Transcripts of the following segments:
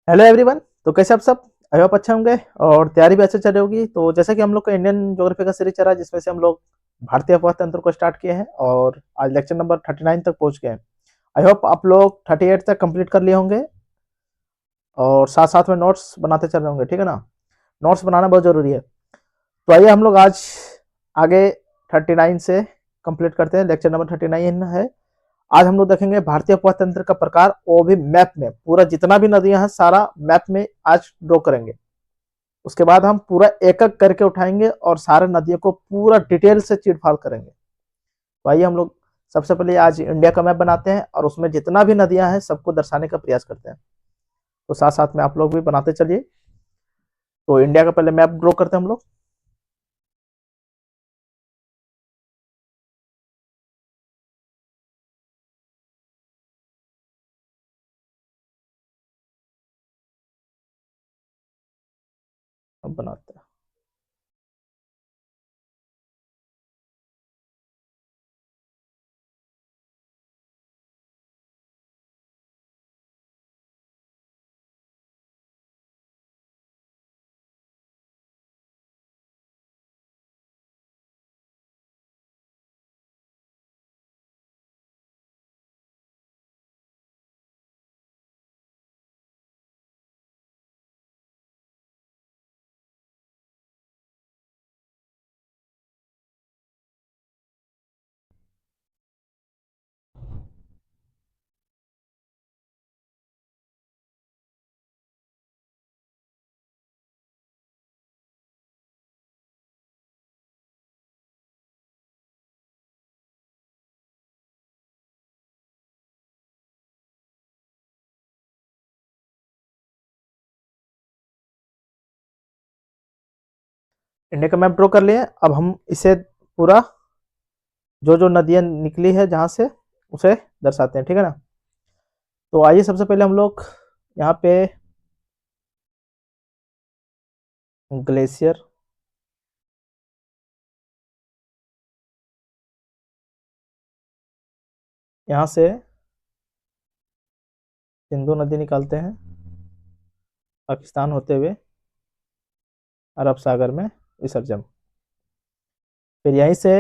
Hello everyone. तो कैसे आप सब? आई होप अच्छे होंगे और तैयारी भी अच्छे चल रही होगी। तो जैसा कि हम लोग का इंडियन ज्योग्राफी का सीरीज चल रहा है जिसमें से हम लोग भारतीय अपवाद तंत्र को स्टार्ट किए हैं और आज लेक्चर नंबर 39 तक पहुंच गए हैं। आई होप आप लोग 38 तक कंप्लीट कर लिए होंगे और साथ साथ में नोट्स बनाते चल रहे होंगे, ठीक है ना। नोट्स बनाना बहुत जरूरी है। तो आइए हम लोग आज आगे 39 से कंप्लीट करते हैं। लेक्चर नंबर 39 है। आज हम लोग देखेंगे भारतीय अपवाद तंत्र का प्रकार, वो भी मैप में। पूरा जितना भी नदियां हैं सारा मैप में आज ड्रॉ करेंगे। उसके बाद हम पूरा एक एक करके उठाएंगे और सारे नदियों को पूरा डिटेल से चीरफाड़ करेंगे। तो आइए हम लोग सबसे पहले आज इंडिया का मैप बनाते हैं और उसमें जितना भी नदियां हैं सबको दर्शाने का प्रयास करते हैं। तो साथ साथ में आप लोग भी बनाते चलिए। तो इंडिया का पहले मैप ड्रॉ करते हैं हम लोग। अब बनाते हैं। इंडिया का मैप ड्रॉ कर लिए। अब हम इसे पूरा जो जो नदियां निकली है जहां से उसे दर्शाते हैं, ठीक है ना। तो आइए सबसे पहले हम लोग यहाँ पे ग्लेशियर, यहाँ से सिंधु नदी निकालते हैं पाकिस्तान होते हुए अरब सागर में विसर्जन। फिर यहीं से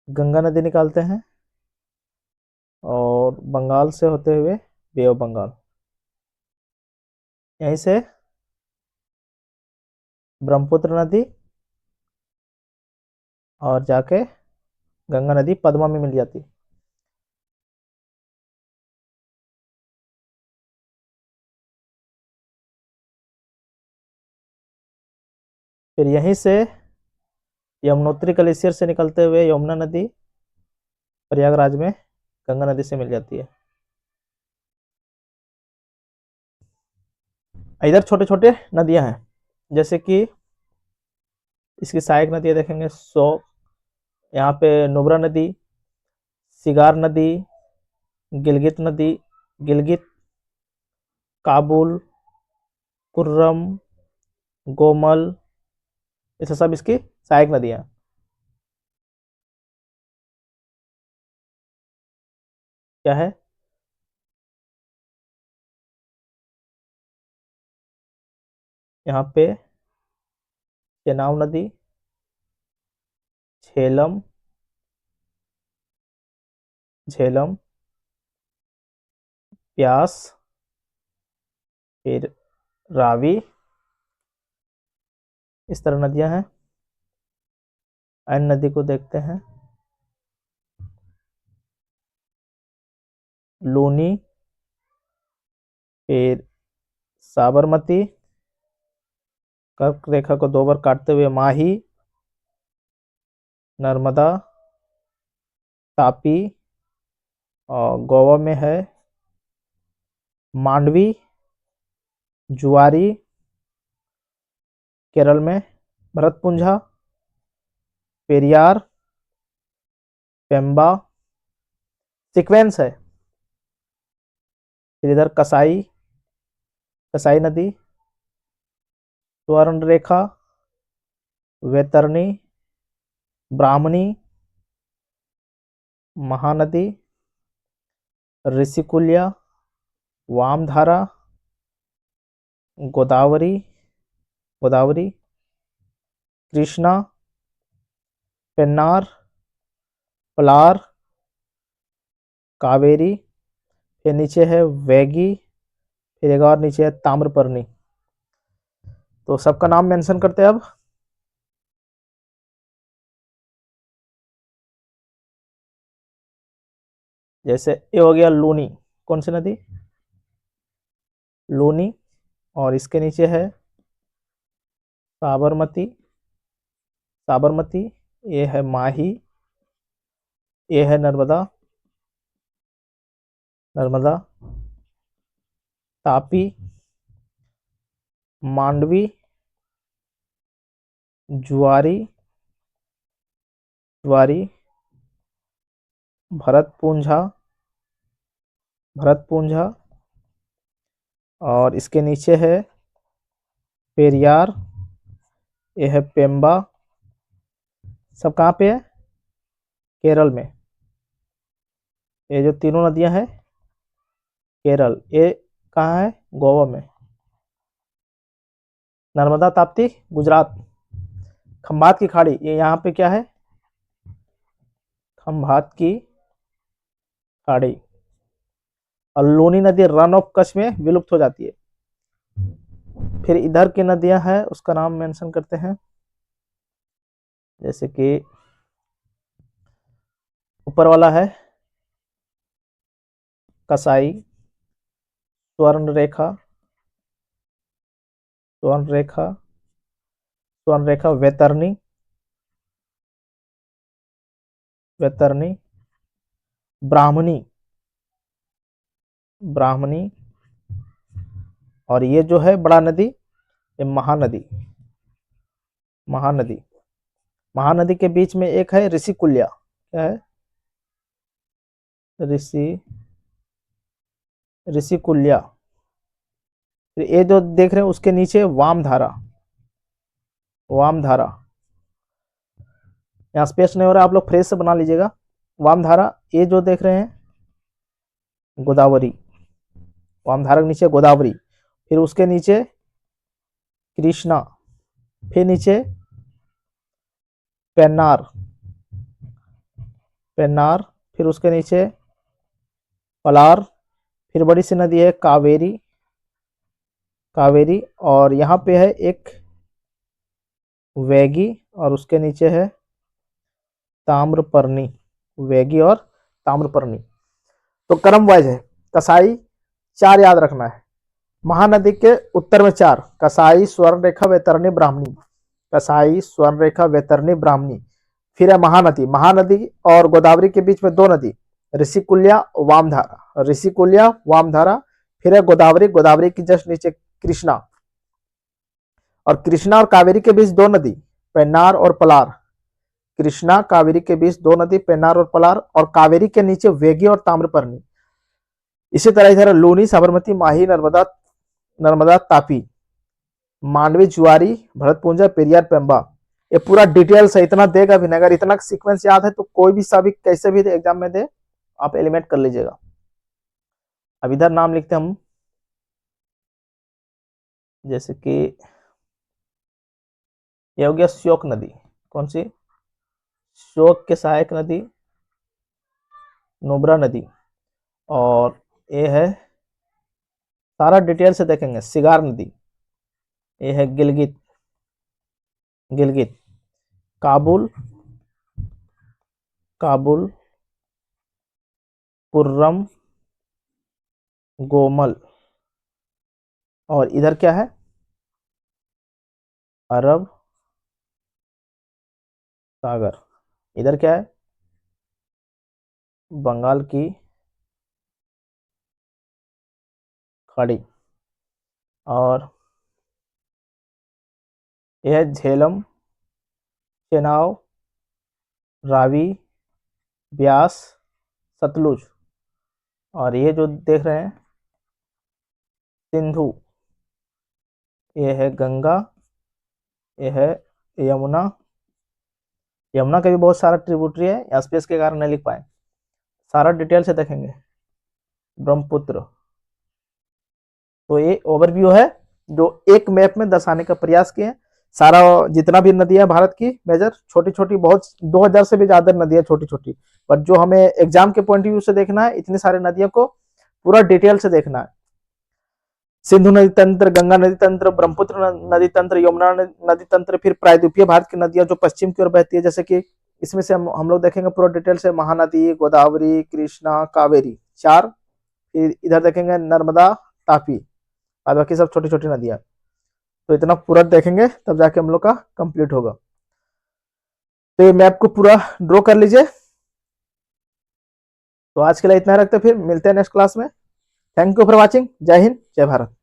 गंगा नदी निकालते हैं और बंगाल से होते हुए बे ऑफ बंगाल। यहीं से ब्रह्मपुत्र नदी और जाके गंगा नदी पद्मा में मिल जाती। फिर यहीं से यमुनोत्री ग्लेशियर से निकलते हुए यमुना नदी प्रयागराज में गंगा नदी से मिल जाती है। इधर छोटे छोटे नदियां हैं, जैसे कि इसकी सहायक नदियां देखेंगे। यहाँ पे नुब्रा नदी, सिगार नदी, गिलगित नदी, गिलगित, काबुल, कुर्रम, गोमल, ये सब इसकी सहायक नदियां। क्या है? यहाँ पे चेनाब नदी, झेलम, झेलम, प्यास, फिर रावी, इस तरह नदियां हैं। अन्य नदी को देखते हैं। लूनी, फिर साबरमती, कर्क रेखा को दो बार काटते हुए माही, नर्मदा, तापी, और गोवा में है मांडवी, जुआरी, केरल में भरतपुंजा, पेरियार, पेम्बा, सीक्वेंस है। फिर इधर कसाई, कसाई नदी, स्वर्ण रेखा, वैतरणी, ब्राह्मणी, महानदी, ऋषिकुल्या, वामधारा, गोदावरी, गोदावरी, कृष्णा, पेन्नार, पलार, कावेरी, फिर नीचे है वैगी, फिर एक और नीचे है ताम्रपर्णी। तो सबका नाम मेंशन करते हैं अब। जैसे ये हो गया लूनी, कौन सी नदी? लूनी। और इसके नीचे है साबरमती, साबरमती। ये है माही, ये है नर्मदा, नर्मदा, तापी, मांडवी, जुआरी, जुआरी, भरतपुंजा, भरतपुंजा। और इसके नीचे है पेरियार, ये है पेम्बा। सब कहाँ पे है? केरल में। ये जो तीनों नदियां हैं केरल, ये कहाँ है? गोवा में। नर्मदा, ताप्ती गुजरात। खंभात की खाड़ी ये यहाँ पे क्या है? खंभात की खाड़ी। और लूनी नदी रन ऑफ कच्छ में विलुप्त हो जाती है। फिर इधर की नदियां हैं उसका नाम मेंशन करते हैं। जैसे कि ऊपर वाला है कसाई, स्वर्ण रेखा, स्वर्ण रेखा, स्वर्ण रेखा, वैतरणी, वैतरणी, ब्राह्मणी, ब्राह्मणी। और ये जो है बड़ा नदी, ये महानदी, महानदी। महानदी के बीच में एक है ऋषिकुल्या। क्या है? ऋषि, ऋषिकुल्या। फिर ये जो देख रहे हैं उसके नीचे वामधारा, वामधारा। यहाँ स्पेस नहीं हो रहा, आप लोग फ्रेश से बना लीजिएगा। वामधारा। ये जो देख रहे हैं गोदावरी, वामधारा के नीचे गोदावरी। फिर उसके नीचे कृष्णा, फिर नीचे पेन्नार, पेन्नार। फिर उसके नीचे पलार। फिर बड़ी सी नदी है कावेरी, कावेरी। और यहाँ पे है एक वैगी, और उसके नीचे है ताम्रपर्णी, वैगी और ताम्रपर्णी। तो क्रम वाइज है। कसाई 4 याद रखना है। महानदी के उत्तर में 4, कसाई, स्वर्ण रेखा, वैतरणी, ब्राह्मणी। कसाई, स्वर्ण रेखा, वैतरणी, ब्राह्मणी। फिर है महानदी, महानदी और गोदावरी के बीच में 2 नदी, ऋषिकुल्या, वामधारा, ऋषिकुल्या, वामधारा। फिर है गोदावरी, गोदावरी की जस्ट नीचे कृष्णा। और कृष्णा और कावेरी के बीच 2 नदी, पेन्नार और पलार। कृष्णा कावेरी के बीच 2 नदी, पेन्नार और पलार। और कावेरी के नीचे वेगी और ताम्रपर्णी। इसी तरह इधर लूनी, साबरमती, माही, नर्मदा, नर्मदा, तापी, मांडवी, जुआरी, भरतपुंजा, पेरियार, पेम्बा। ये पूरा डिटेल्स है, इतना देगा भी नहीं। अगर इतना सीक्वेंस याद है तो कोई भी सा भी कैसे भी एग्जाम में दे आप एलिमेंट कर लीजिएगा। अब इधर नाम लिखते हैं हम। जैसे कि यह हो गया श्योक नदी। कौन सी? श्योक के सहायक नदी नुब्रा नदी। और ये है, सारा डिटेल से देखेंगे, सिगार नदी। ये है गिलगित, गिलगित। काबुल, काबुल, कुर्रम, गोमल। और इधर क्या है? अरब सागर। इधर क्या है? बंगाल की खाड़ी। और यह है झेलम, चेनाब, रावी, ब्यास, सतलुज। और ये जो देख रहे हैं सिंधु, ये है गंगा, ये है यमुना। यमुना का भी बहुत सारा ट्रिब्यूटरी है, स्पेस के कारण नहीं लिख पाए। सारा डिटेल से देखेंगे। ब्रह्मपुत्र। तो ये ओवरव्यू है जो एक मैप में दर्शाने का प्रयास किए हैं। सारा जितना भी नदियां भारत की मेजर छोटी छोटी, बहुत 2000 से भी ज्यादा नदियां छोटी छोटी, पर जो हमें एग्जाम के पॉइंट ऑफ व्यू से देखना है, इतनी सारी नदियों को पूरा डिटेल से देखना है। सिंधु नदी तंत्र, गंगा नदी तंत्र, ब्रह्मपुत्र नदी तंत्र, यमुना नदी तंत्र, फिर प्रायद्वीपीय भारत की नदियां जो पश्चिम की ओर बहती है, जैसे कि इसमें से हम लोग देखेंगे पूरा डिटेल से, महानदी, गोदावरी, कृष्णा, कावेरी, 4। फिर इधर देखेंगे नर्मदा, तापी, और बाकी सब छोटी छोटी नदियां। तो इतना पूरा देखेंगे तब जाके हम लोग का कंप्लीट होगा। तो ये मैप को पूरा ड्रॉ कर लीजिए। तो आज के लिए इतना रखते, फिर मिलते हैं नेक्स्ट क्लास में। Thank you for watching. जय हिंद, जय भारत।